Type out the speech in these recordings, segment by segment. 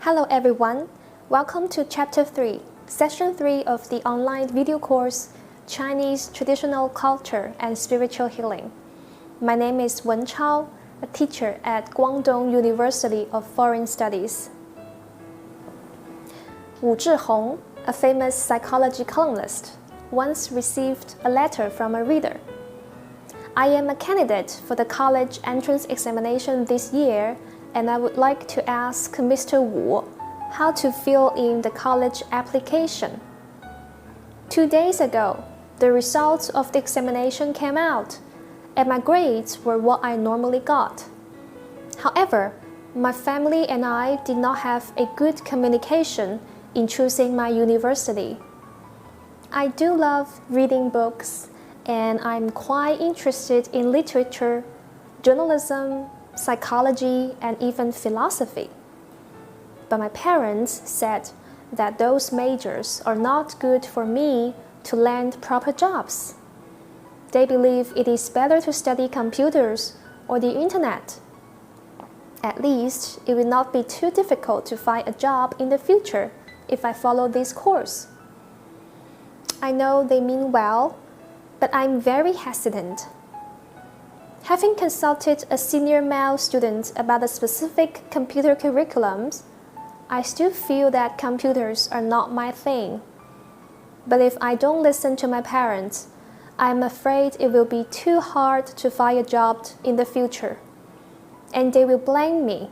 Hello everyone, welcome to Chapter 3, Session 3 of the online video course, Chinese Traditional Culture and Spiritual Healing. My name is Wen Chao, a teacher at Guangdong University of Foreign Studies. Wu Zhihong, a famous psychology columnist, once received a letter from a reader. I am a candidate for the college entrance examination this year, and I would like to ask Mr. Wu how to fill in the college application. 2 days ago, the results of the examination came out, and my grades were what I normally got. However, my family and I did not have a good communication in choosing my university. I do love reading books, and I'm quite interested in literature, journalism, psychology, and even philosophy. But my parents said that those majors are not good for me to land proper jobs. They believe it is better to study computers or the internet. At least it will not be too difficult to find a job in the future if I follow this course. I know they mean well, but I'm very hesitant. Having consulted a senior male student about the specific computer curriculums, I still feel that computers are not my thing. But if I don't listen to my parents, I'm afraid it will be too hard to find a job in the future, and they will blame me.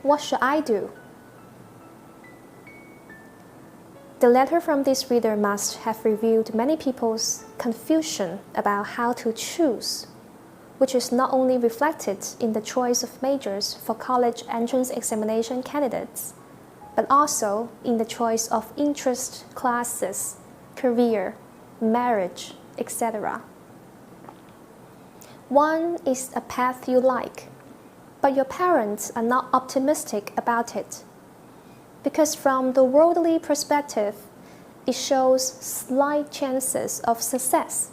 What should I do? The letter from this reader must have revealed many people's confusion about how to choose, which is not only reflected in the choice of majors for college entrance examination candidates, but also in the choice of interest classes, career, marriage, etc. One is a path you like, but your parents are not optimistic about it, because from the worldly perspective, it shows slight chances of success.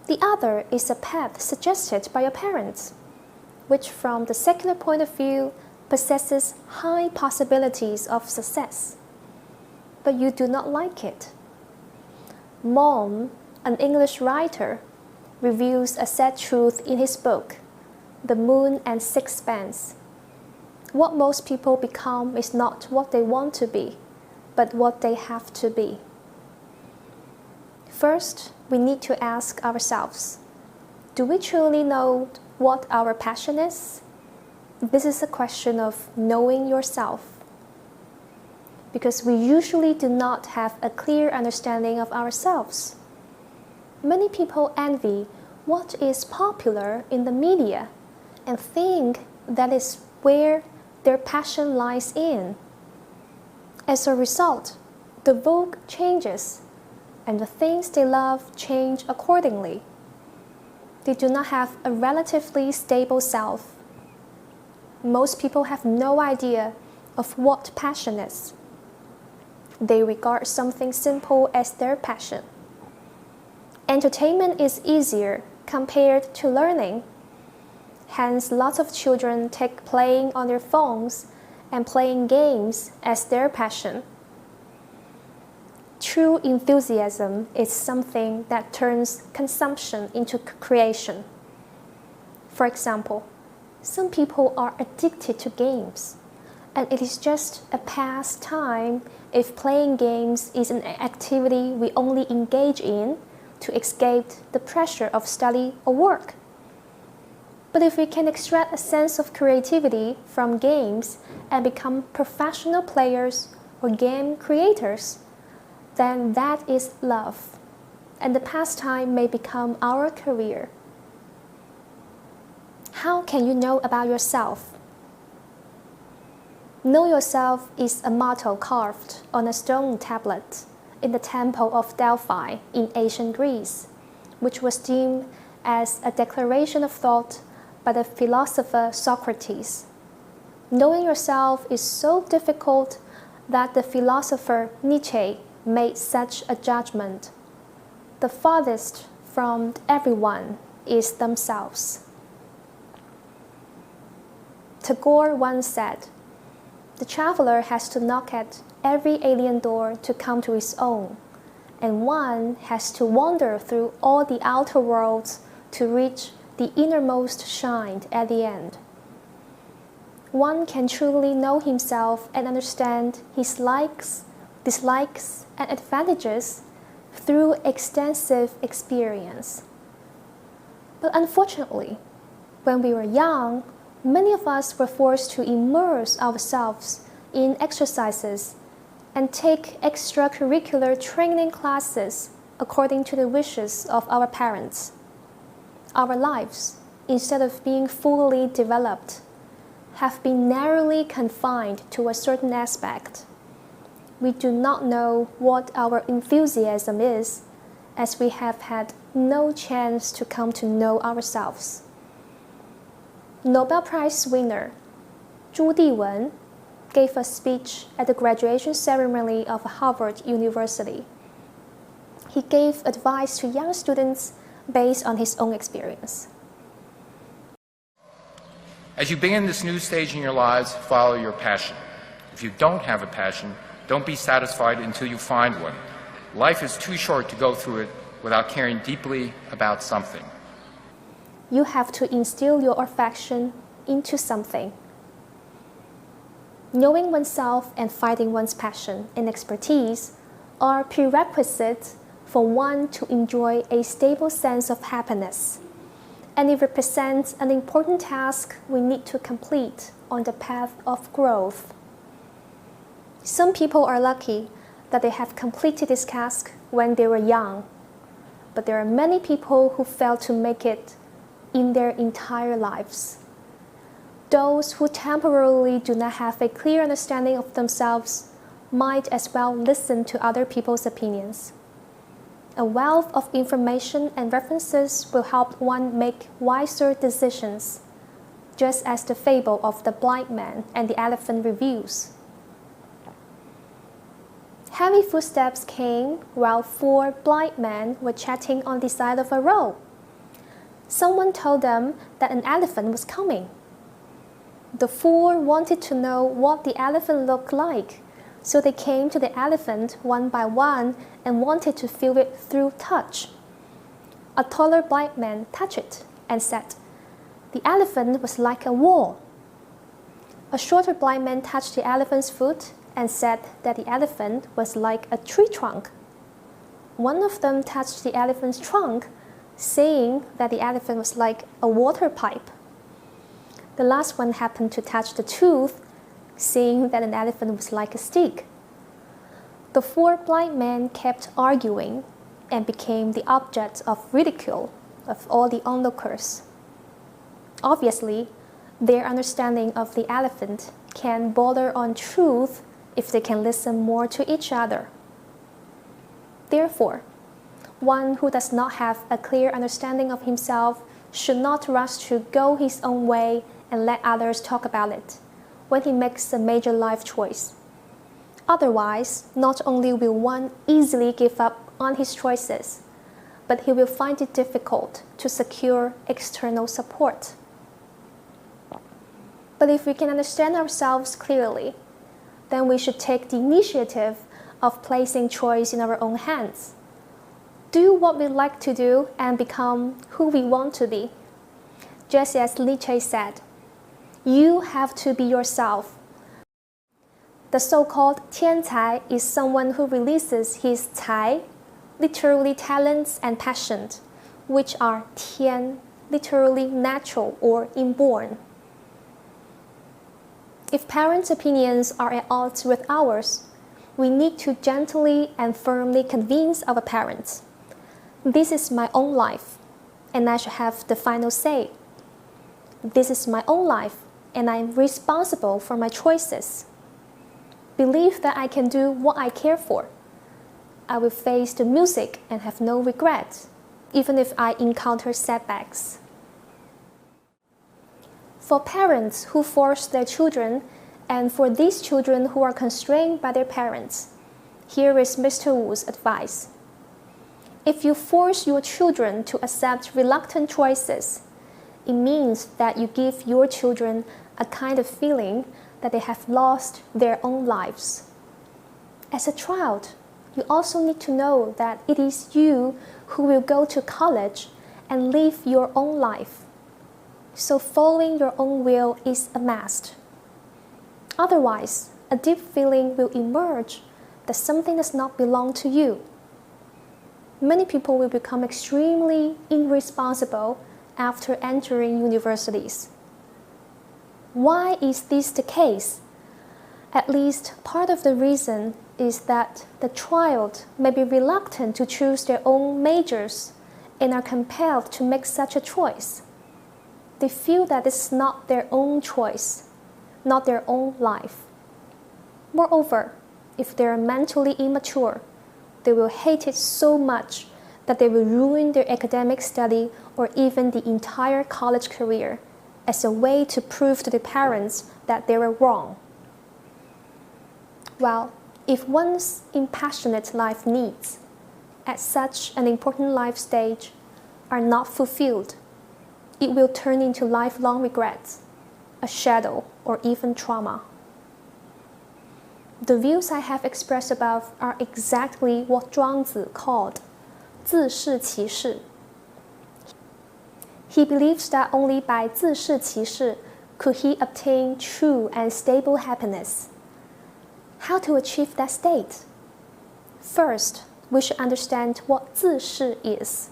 The other is a path suggested by your parents, which from the secular point of view possesses high possibilities of success, but you do not like it. Malm, an English writer, reveals a sad truth in his book, The Moon and Sixpence. What most people become is not what they want to be, but what they have to be. First, we need to ask ourselves, do we truly know what our passion is? This is a question of knowing yourself. Because we usually do not have a clear understanding of ourselves. Many people envy what is popular in the media and think that is where their passion lies in. As a result, the vogue changes, and the things they love change accordingly. They do not have a relatively stable self. Most people have no idea of what passion is. They regard something simple as their passion. Entertainment is easier compared to learning. Hence, lots of children take playing on their phones and playing games as their passion. True enthusiasm is something that turns consumption into creation. For example, some people are addicted to games, and it is just a pastime if playing games is an activity we only engage in to escape the pressure of study or work. But if we can extract a sense of creativity from games and become professional players or game creators, then that is love, and the pastime may become our career. How can you know about yourself? Know yourself is a motto carved on a stone tablet in the temple of Delphi in ancient Greece, which was deemed as a declaration of thought by the philosopher Socrates. Knowing yourself is so difficult that the philosopher Nietzsche made such a judgment. The farthest from everyone is themselves. Tagore once said, The traveler has to knock at every alien door to come to his own, and one has to wander through all the outer worlds to reach the innermost shrine at the end. One can truly know himself and understand his likes, dislikes, and advantages through extensive experience. But unfortunately, when we were young, many of us were forced to immerse ourselves in exercises and take extracurricular training classes according to the wishes of our parents. Our lives, instead of being fully developed, have been narrowly confined to a certain aspect. We do not know what our enthusiasm is, as we have had no chance to come to know ourselves. Nobel Prize winner Zhu Diwen gave a speech at the graduation ceremony of Harvard University. He gave advice to young students based on his own experience. As you begin this new stage in your lives, follow your passion. If you don't have a passion, don't be satisfied until you find one. Life is too short to go through it without caring deeply about something. You have to instill your affection into something. Knowing oneself and finding one's passion and expertise are prerequisites for one to enjoy a stable sense of happiness, and it represents an important task we need to complete on the path of growth. Some people are lucky that they have completed this task when they were young, but there are many people who fail to make it in their entire lives. Those who temporarily do not have a clear understanding of themselves might as well listen to other people's opinions. A wealth of information and references will help one make wiser decisions, just as the fable of the blind man and the elephant reveals. Heavy footsteps came while 4 blind men were chatting on the side of a road. Someone told them that an elephant was coming. The 4 wanted to know what the elephant looked like, so they came to the elephant one by one and wanted to feel it through touch. A taller blind man touched it and said, "The elephant was like a wall." A shorter blind man touched the elephant's foot and said that the elephant was like a tree trunk. One of them touched the elephant's trunk, saying that the elephant was like a water pipe. The last one happened to touch the tooth, saying that an elephant was like a stick. The 4 blind men kept arguing and became the object of ridicule of all the onlookers. Obviously, their understanding of the elephant can border on truth if they can listen more to each other. Therefore, one who does not have a clear understanding of himself should not rush to go his own way and let others talk about it when he makes a major life choice. Otherwise, not only will one easily give up on his choices, but he will find it difficult to secure external support. But if we can understand ourselves clearly, then we should take the initiative of placing choice in our own hands. Do what we like to do and become who we want to be. Just as Nietzsche said, you have to be yourself. The so-called 天才 is someone who releases his 才, literally talents and passion, which are 天, literally natural or inborn. If parents' opinions are at odds with ours, we need to gently and firmly convince our parents. This is my own life, and I should have the final say. This is my own life, and I am responsible for my choices. Believe that I can do what I care for. I will face the music and have no regrets, even if I encounter setbacks. For parents who force their children, and for these children who are constrained by their parents, here is Mr. Wu's advice. If you force your children to accept reluctant choices, it means that you give your children a kind of feeling that they have lost their own lives. As a child, you also need to know that it is you who will go to college and live your own life. So following your own will is a must. Otherwise, a deep feeling will emerge that something does not belong to you. Many people will become extremely irresponsible after entering universities. Why is this the case? At least part of the reason is that the child may be reluctant to choose their own majors and are compelled to make such a choice. They feel that this is not their own choice, not their own life. Moreover, if they are mentally immature, they will hate it so much that they will ruin their academic study or even the entire college career as a way to prove to the parents that they were wrong. Well, if one's impassionate life needs at such an important life stage are not fulfilled, it will turn into lifelong regrets, a shadow, or even trauma. The views I have expressed above are exactly what Zhuangzi called 自视其是. He believes that only by 自视其是 could he obtain true and stable happiness. How to achieve that state? First, we should understand what 自视 is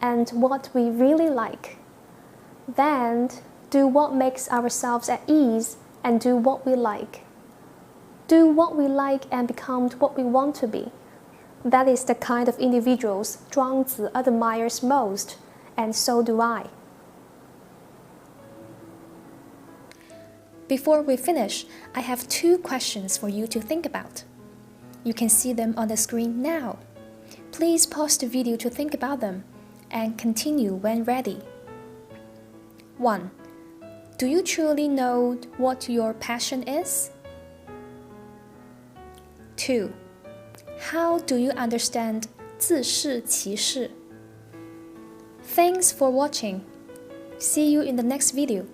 and what we really like. Then, do what makes ourselves at ease and do what we like. Do what we like and become what we want to be. That is the kind of individuals Zhuangzi admires most, and so do I. Before we finish, I have 2 questions for you to think about. You can see them on the screen now. Please pause the video to think about them and continue when ready. 1. Do you truly know what your passion is? 2. How do you understand 自视其是? Thanks for watching. See you in the next video.